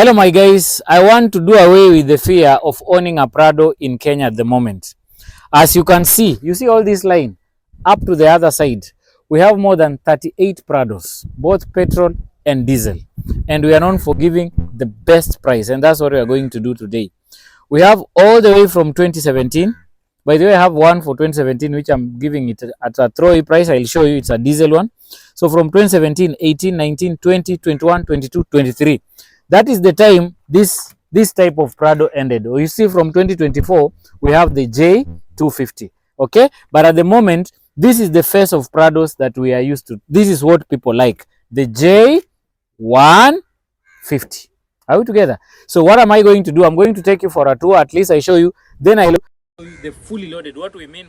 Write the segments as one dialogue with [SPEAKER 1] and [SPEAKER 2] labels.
[SPEAKER 1] Hello my guys, I want to do away with the fear of owning a Prado in Kenya at the moment. As you can see, you see all this line up to the other side. We have more than 38 Prados, both petrol and diesel. And we are known for giving the best price, and that's what we are going to do today. We have all the way from 2017. By the way, I have one for 2017 which I'm giving it at a throwaway price. I'll show you, it's a diesel one. So from 2017, 18, 19, 20, 21, 22, 23. That is the time this type of Prado ended. You see, from 2024 we have the J250. Okay, but at the moment this is the face of Prados that we are used to. This is what people like, the J150. Are we together? So what am I going to do? I'm going to take you for a tour. At least I show you, then I show you the fully loaded. What we mean.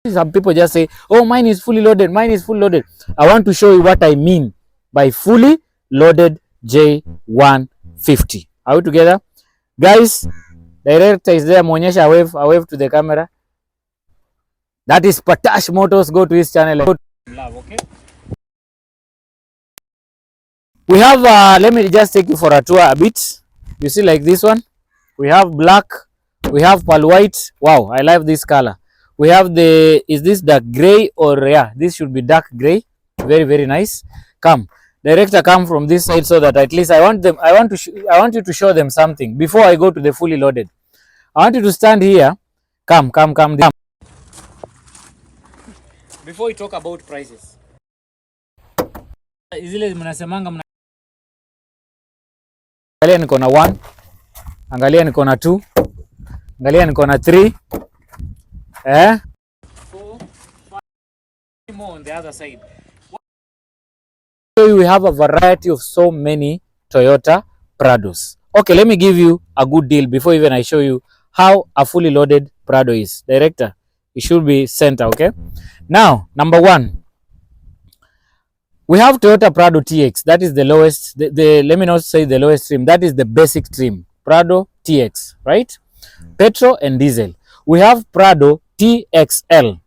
[SPEAKER 1] Some people just say, oh, mine is fully loaded, mine is fully loaded. I want to show you what I mean by fully loaded J150. Are we together? Guys, director is there. Muonyesha a wave to the camera. That is Patash Motors. Go to his channel. Okay. We have, let me just take you for a tour a bit. You see, like this one. We have black. We have pearl white. Wow, I love this color. We have the, is this dark gray or, yeah, this should be dark gray. Very, very nice. Come. Director, come from this side so that at least I want you to show them something before I go to the fully loaded. I want you to stand here. Come. Before we talk about prices. Zile mnasemanga angalia niko na 1, angalia niko na 2, angalia niko na 3. 4, 5 more on the other side. We have a variety of so many Toyota Prados. Okay, let me give you a good deal before even I show you how a fully loaded Prado is. Director, it should be center, okay? Now, number 1, we have Toyota Prado TX. That is the lowest, let me not say the lowest trim. That is the basic trim, Prado TX, right? Petrol and diesel. We have Prado TXL.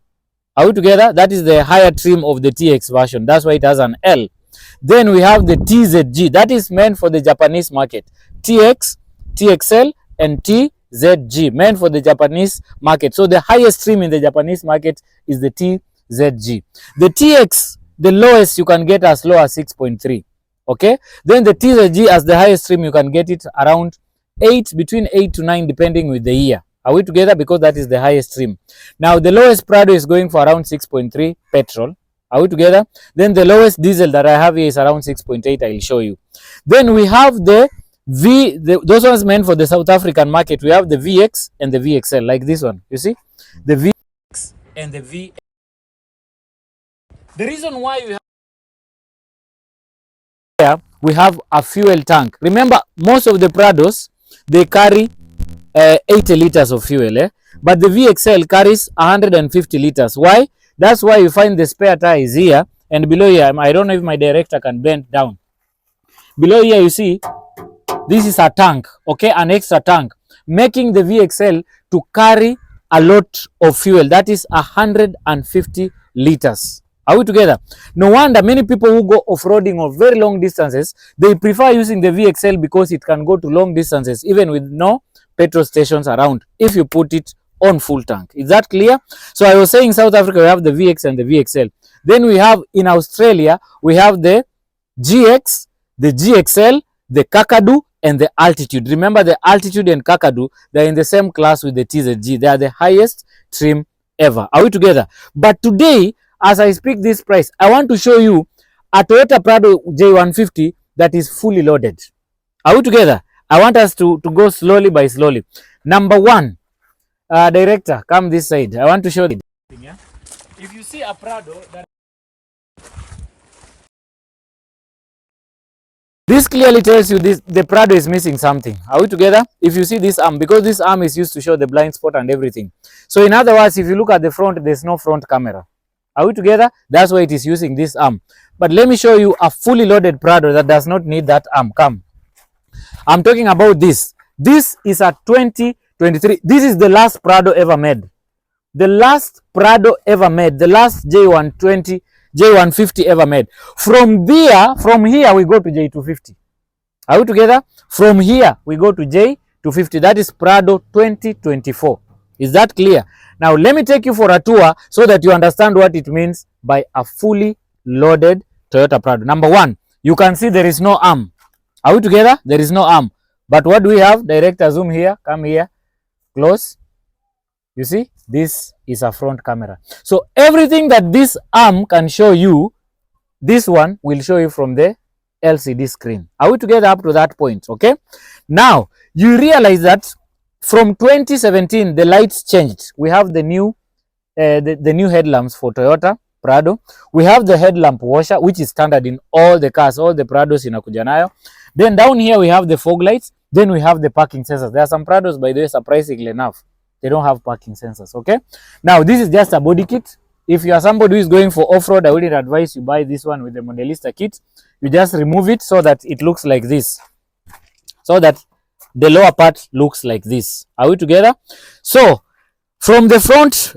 [SPEAKER 1] Are we together? That is the higher trim of the TX version. That's why it has an L. Then we have the TZG. That is meant for the Japanese market. TX, TXL, and TZG, meant for the Japanese market. So the highest trim in the Japanese market is the TZG. The TX, the lowest you can get as low as 6.3. Okay. Then the TZG, as the highest trim, you can get it around 8, between 8 to 9, depending with the year. Are we together? Because that is the highest trim. Now the lowest Prado is going for around 6.3 petrol. Are we together? Then the lowest diesel that I have here is around 6.8. I'll show you. Then we have the those ones meant for the South African market. We have the VX and the VXL, like this one. You see? The VX and the V. The reason why we have a fuel tank. Remember, most of the Prados, they carry 80 liters of fuel, but the VXL carries 150 liters. Why? That's why you find the spare tire is here, and below here, I don't know if my director can bend down. Below here, you see, this is a tank, okay, an extra tank, making the VXL to carry a lot of fuel. That is 150 liters. Are we together? No wonder many people who go off-roading or very long distances, they prefer using the VXL because it can go to long distances, even with no petrol stations around, if you put it on full tank. Is that clear? So I was saying South Africa, we have the VX and the VXL. Then we have in Australia, we have the GX, the GXL, the Kakadu, and the Altitude. Remember, the Altitude and Kakadu, they're in the same class with the TZG. They are the highest trim ever. Are we together? But today, as I speak this price, I want to show you a Toyota Prado J150 that is fully loaded. Are we together? I want us to go slowly by slowly. Number 1, director, come this side. I want to show you. Yeah? If you see a Prado, this clearly tells you the Prado is missing something. Are we together? If you see this arm, because this arm is used to show the blind spot and everything. So in other words, if you look at the front, there's no front camera. Are we together? That's why it is using this arm. But let me show you a fully loaded Prado that does not need that arm. Come. I'm talking about this. This is a 2023. This is the last Prado ever made. The last Prado ever made. The last J150 ever made. From here we go to J250. Are we together? From here, we go to J250. That is Prado 2024. Is that clear? Now, let me take you for a tour so that you understand what it means by a fully loaded Toyota Prado. Number one, you can see there is no arm. Are we together? There is no arm. But what do we have? Director, zoom here. Come here. Close. You see? This is a front camera. So, everything that this arm can show you, this one will show you from the LCD screen. Are we together up to that point? Okay. Now, you realize that from 2017, the lights changed. We have the new new headlamps for Toyota Prado. We have the headlamp washer, which is standard in all the cars, all the Prados inakuja nayo. Then down here, we have the fog lights. Then we have the parking sensors. There are some Prados, by the way, surprisingly enough, they don't have parking sensors. Okay. Now, this is just a body kit. If you are somebody who is going for off-road, I would advise you buy this one with the Modelista kit. You just remove it so that it looks like this. So that the lower part looks like this. Are we together? So, from the front,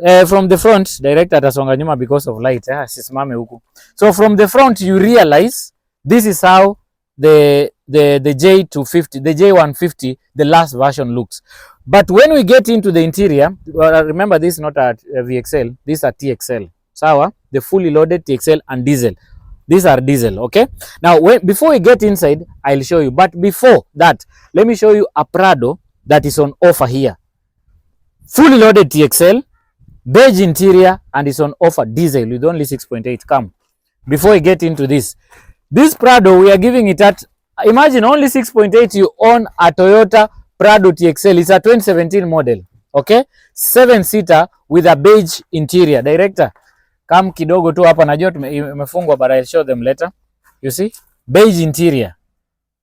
[SPEAKER 1] director atasonga nyuma because of light. Sisimame huku. So, from the front, you realize this is how the J250, the J150, the last version looks. But when we get into the interior, remember this is not a VXL, these are TXL. Sawa, the fully loaded TXL and diesel. These are diesel, okay? Now, before we get inside, I'll show you. But before that, let me show you a Prado that is on offer here. Fully loaded TXL, beige interior, and it's on offer diesel with only 6.8. Come. Before we get into this Prado, we are giving it at, imagine only 6.8, you own a Toyota Prado TXL. It's a 2017 model, okay? 7-seater with a beige interior. Director, come kidogo tu hapa, najua imefungwa, but I'll show them later. You see? Beige interior.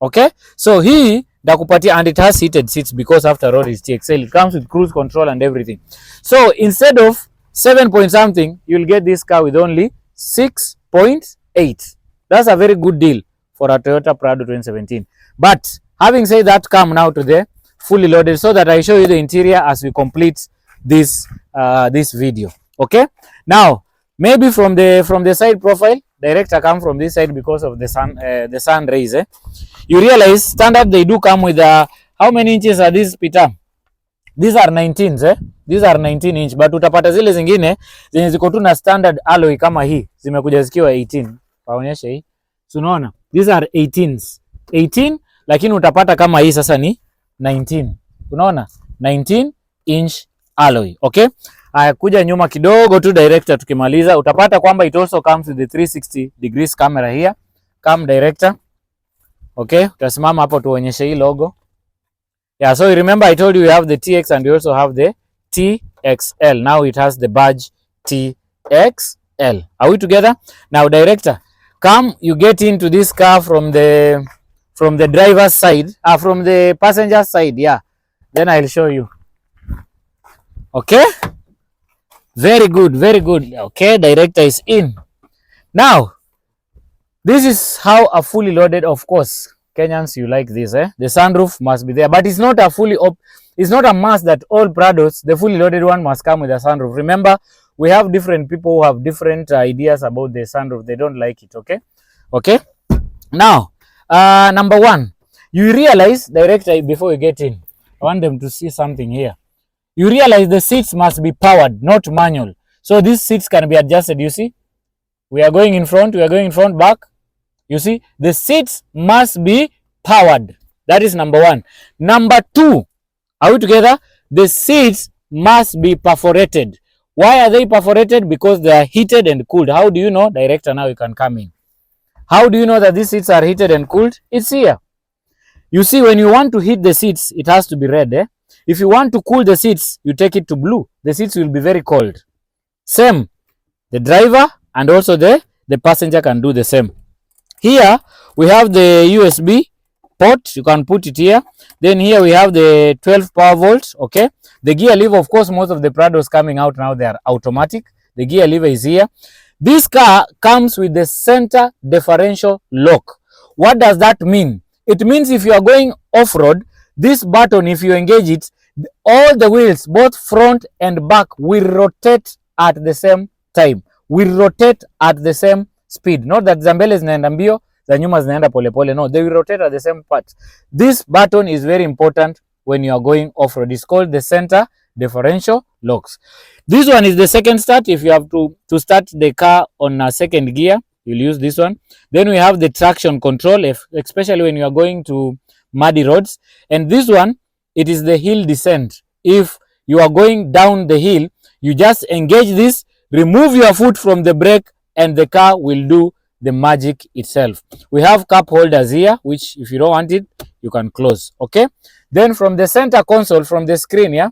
[SPEAKER 1] Okay? So hii ndakupatia, and it has heated seats because after all it's TXL. It comes with cruise control and everything. So instead of 7 point something, you'll get this car with only 6.8. That's a very good deal for a Toyota Prado 2017. But having said that, come now to the fully loaded so that I show you the interior as we complete this video. Okay? Now, maybe from the side profile, director come from this side because of the sun rays. You realize standard they do come with how many inches are these, Peter? These are 19s. These are 19 inch, but utapata zile zingine zenye ziko tu na standard alloy kama hii zimekuja zikiwa 18. Paonyesha hii. Unaona? These are 18s. 18, lakini utapata kama hii sasa ni 19. Unaona? 19 inch alloy. Okay? Kuja nyuma kidogo tu director, tukimaliza utapata kwamba it also comes with the 360 degrees camera here. Come director. Okay, utasimama hapo tuonyeshe hii logo. Yeah, so you remember I told you we have the TX and we also have the TXL. Now it has the badge TXL. Are we together? Now director, come, you get into this car from the driver's side, from the passenger side, yeah. Then I'll show you. Okay? Very good, very good. Okay, director is in. Now, this is how a fully loaded, of course, Kenyans, you like this, The sunroof must be there, but it's not a it's not a must that all Prados, the fully loaded one, must come with a sunroof. Remember, we have different people who have different ideas about the sunroof. They don't like it, okay? Okay? Now, number one, you realize, director, before you get in, I want them to see something here. You realize the seats must be powered, not manual. So these seats can be adjusted, you see? We are going in front, back. You see? The seats must be powered. That is number one. Number two, are we together? The seats must be perforated. Why are they perforated? Because they are heated and cooled. How do you know? Director, now you can come in. How do you know that these seats are heated and cooled? It's here. You see, when you want to heat the seats, it has to be red, If you want to cool the seats, you take it to blue. The seats will be very cold. Same. The driver and also the passenger can do the same. Here, we have the USB port. You can put it here. Then here we have the 12 power volts, okay? The gear lever, of course, most of the Prados coming out now, they are automatic. The gear lever is here. This car comes with the center differential lock. What does that mean? It means if you are going off-road, this button, if you engage it, all the wheels, both front and back, will rotate at the same time. Will rotate at the same speed. Not that za mbele zinaenda mbio, za nyuma zinaenda polepole. No, they will rotate at the same part. This button is very important when you are going off-road. It's called the center differential locks. This one is the second start. If you have to start the car on a second gear, you'll use this one. Then we have the traction control, especially when you are going to muddy roads. And this one, it is the hill descent. If you are going down the hill, you just engage this, remove your foot from the brake, and the car will do the magic itself. We have cup holders here, which if you don't want it, you can close. Okay. Then from the center console, from the screen, yeah,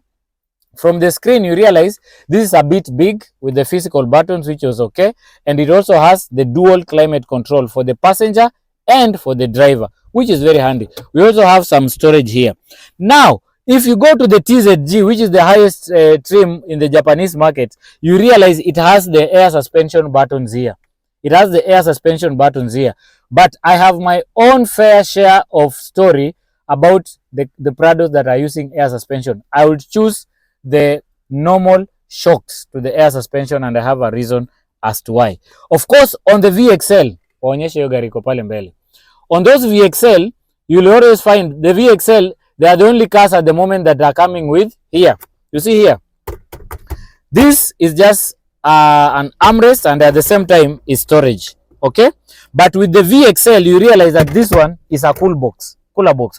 [SPEAKER 1] from the screen you realize this is a bit big with the physical buttons, which was okay, and it also has the dual climate control for the passenger and for the driver, which is very handy. We also have some storage here. Now if you go to the TZG, which is the highest trim in the Japanese market, you realize it has the air suspension buttons here. It has the air suspension buttons here. But I have my own fair share of story about the Prados that are using air suspension. I would choose the normal shocks to the air suspension, and I have a reason as to why. Of course, on the VXL, on those VXL, you'll always find the VXL, they are the only cars at the moment that are coming with here. You see here, this is just an armrest, and at the same time is storage. Okay, but with the VXL, you realize that this one is a cooler box.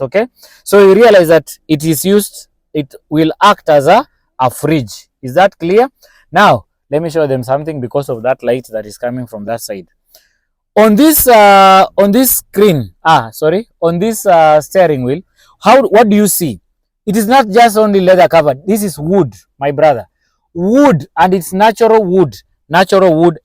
[SPEAKER 1] Okay, so you realize that it is used, it will act as a fridge. Is that clear? Now let me show them something because of that light that is coming from that side. On this screen, on this steering wheel, what do you see? It is not just only leather covered. This is wood, my brother. Wood, and it's natural wood,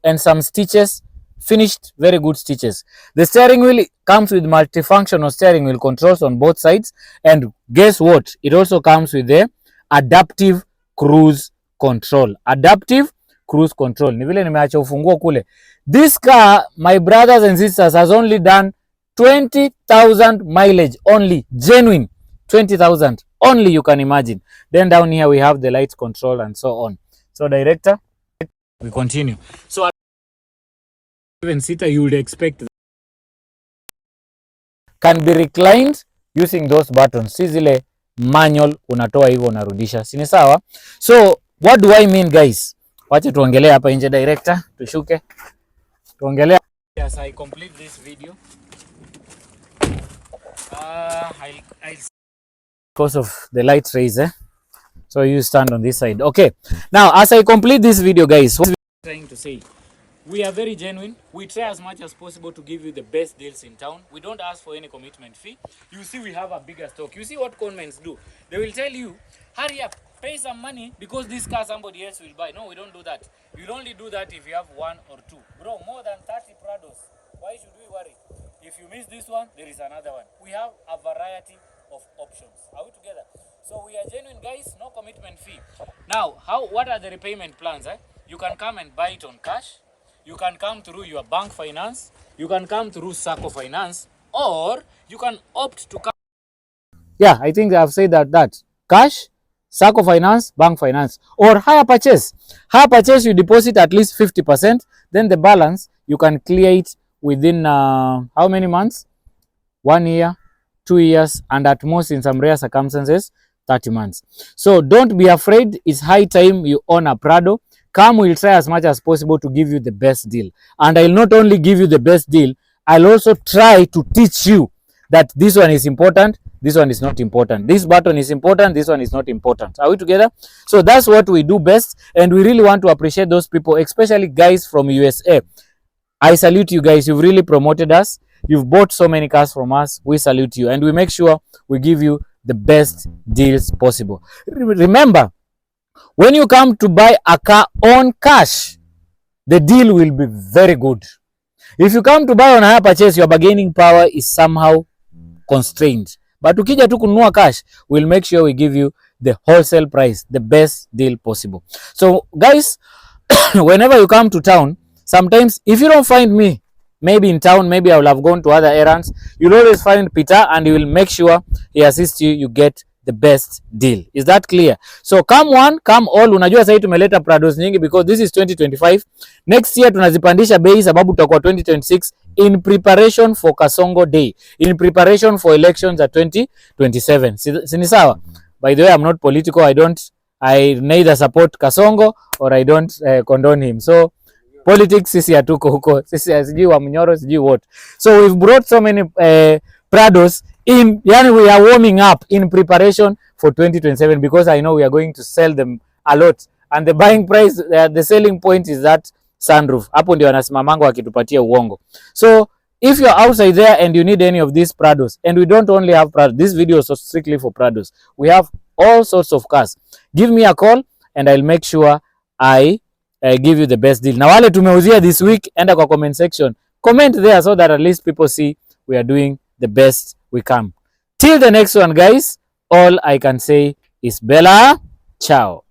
[SPEAKER 1] and some stitches, finished, very good stitches. The steering wheel comes with multifunctional steering wheel controls on both sides, and guess what? It also comes with the adaptive cruise control. Ni vile nimeacha ufunguo kule. This car, my brothers and sisters, has only done 20,000 mileage only, genuine 20,000 only, you can imagine. Then down here we have the light control and so on. So director, we continue. So even seater, you would expect can be reclined using those buttons. Si zile manual unatoa hivyo unarudisha. Sini sawa? So what do I mean, guys? Wacha tuongelee hapa nje, director, tushuke. Tuongelee as I complete this video. I'll because of the light rays, so you stand on this side. Okay, now as I complete this video, guys, what I'm trying to say, we are very genuine. We try as much as possible to give you the best deals in town. We don't ask for any commitment fee. You see, we have a bigger stock. You see what conments do? They will tell you, hurry up, pay some money because this car somebody else will buy. No, we don't do that. You'll only do that if you have one or two. Bro, more than 30 Prados. Why should we worry? If you miss this one, there is another one. We have a variety of options. Are we together? So we are genuine, guys. No commitment fee. Now, what are the repayment plans? You can come and buy it on cash. You can come through your bank finance. You can come through Sacco finance, or you can opt to come. Yeah, I think I've said that cash, Sacco finance, bank finance, or hire purchase. Hire purchase, you deposit at least 50%. Then the balance you can clear it within how many months? 1 year, 2 years, and at most in some rare circumstances 30 months. So don't be afraid. It's high time you own a Prado. Come, we'll try as much as possible to give you the best deal. And I'll not only give you the best deal, I'll also try to teach you that this one is important, this one is not important. This button is important, this one is not important. Are we together? So that's what we do best, and we really want to appreciate those people, especially guys from USA. I salute you guys. You've really promoted us. You've bought so many cars from us. We salute you, and we make sure we give you the best deals possible. Remember, when you come to buy a car on cash, the deal will be very good. If you come to buy on hire purchase, your bargaining power is somehow constrained. But ukija tu kununua cash, we'll make sure we give you the wholesale price, the best deal possible. So guys, whenever you come to town, sometimes if you don't find me, maybe in town, maybe I will have gone to other errands, you'll always find Peter, and he will make sure he assists you, you get the best deal. Is that clear? So come one, come all. Unajua sasa tumeleta Prados nyingi because this is 2025. Next year tunazipandisha bei sababu tutakuwa 2026 in preparation for Kasongo Day, in preparation for elections at 2027. Sini sawa? By the way, I'm not political. I neither support Kasongo or I don't condone him. So politics sisi hatuko huko. Sisi sijui wa Mnyoro, sijui what. So we've brought so many Prados in, yani we are warming up in preparation for 2027 because I know we are going to sell them a lot. And the buying price, the selling point is that sunroof. Hapo ndio wanasimamanga wakitupatia uongo. So if you're outside there and you need any of these Prados, and we don't only have Prados, this video is strictly for Prados. We have all sorts of cars. Give me a call and I'll make sure I give you the best deal. Na wale tumeuzia this week, enda kwa comment section. Comment there so that at least people see we are doing the best we can. Till the next one, guys, all I can say is Bella, ciao.